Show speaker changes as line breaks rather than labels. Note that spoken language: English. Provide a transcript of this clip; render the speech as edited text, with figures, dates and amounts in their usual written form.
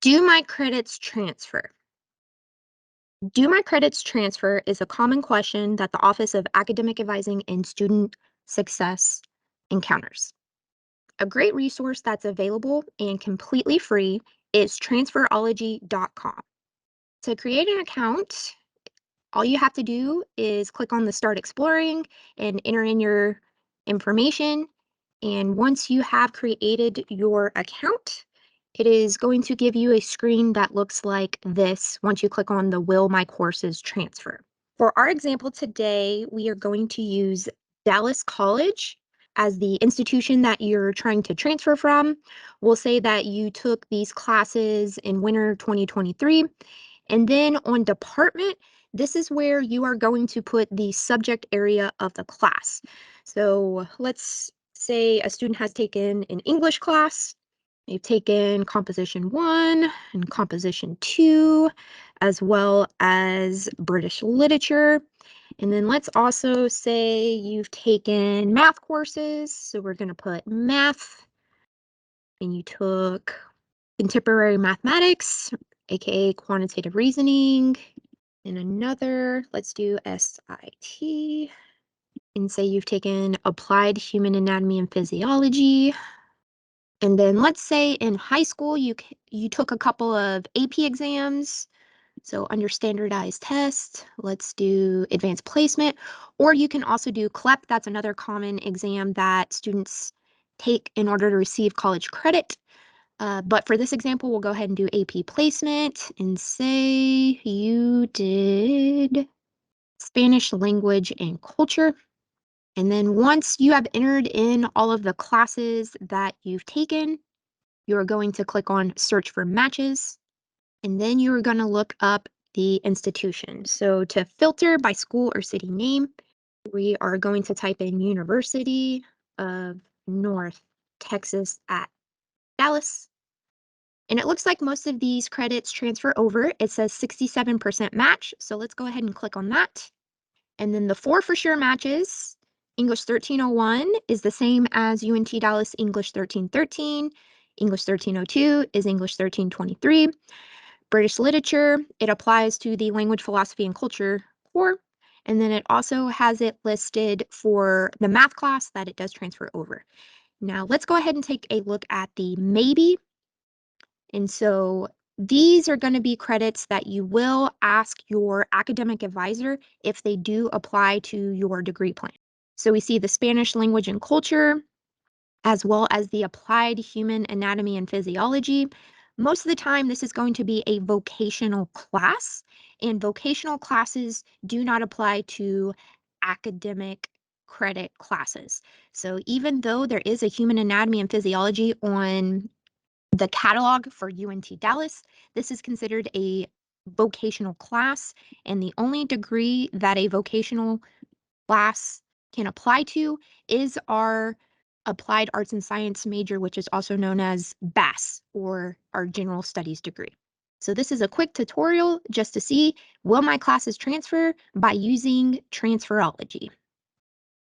Do my credits transfer? Do my credits transfer is a common question that the Office of Academic Advising and Student Success encounters. A great resource that's available and completely free is transferology.com. To create an account, all you have to do is click on the Start Exploring and enter in your information. And once you have created your account, it is going to give you a screen that looks like this once you click on the Will My Courses Transfer. For our example today, we are going to use Dallas College as the institution that you're trying to transfer from. We'll say that you took these classes in winter 2023. And then on department, this is where you are going to put the subject area of the class. So let's say a student has taken an English class. They've taken Composition 1 and Composition 2, as well as British Literature. And then let's also say you've taken math courses. So we're going to put math, and you took contemporary mathematics, aka quantitative reasoning, and another, let's do SIT, and say you've taken applied human anatomy and physiology. And then let's say in high school you took a couple of AP exams. So under standardized tests, let's do advanced placement, or you can also do CLEP. That's another common exam that students take in order to receive college credit. But for this example, we'll go ahead and do AP placement and say you did Spanish language and culture. And then once you have entered in all of the classes that you've taken, you're going to click on search for matches, and then you're going to look up the institution. So to filter by school or city name, we are going to type in University of North Texas at Dallas. And it looks like most of these credits transfer over. It says 67% match. So let's go ahead and click on that. And then the 4 for sure matches. English 1301 is the same as UNT Dallas English 1313. English 1302 is English 1323. British Literature, it applies to the Language, Philosophy, and Culture core. And then it also has it listed for the math class that it does transfer over. Now let's go ahead and take a look at the maybe. And so these are going to be credits that you will ask your academic advisor if they do apply to your degree plan. So we see the Spanish language and culture, as well as the applied human anatomy and physiology. Most of the time, this is going to be a vocational class, and vocational classes do not apply to academic credit classes. So even though there is a human anatomy and physiology on the catalog for UNT Dallas, this is considered a vocational class, and the only degree that a vocational class can apply to is our Applied Arts and Science major, which is also known as BAS, or our General Studies degree. So this is a quick tutorial just to see, will my classes transfer by using Transferology?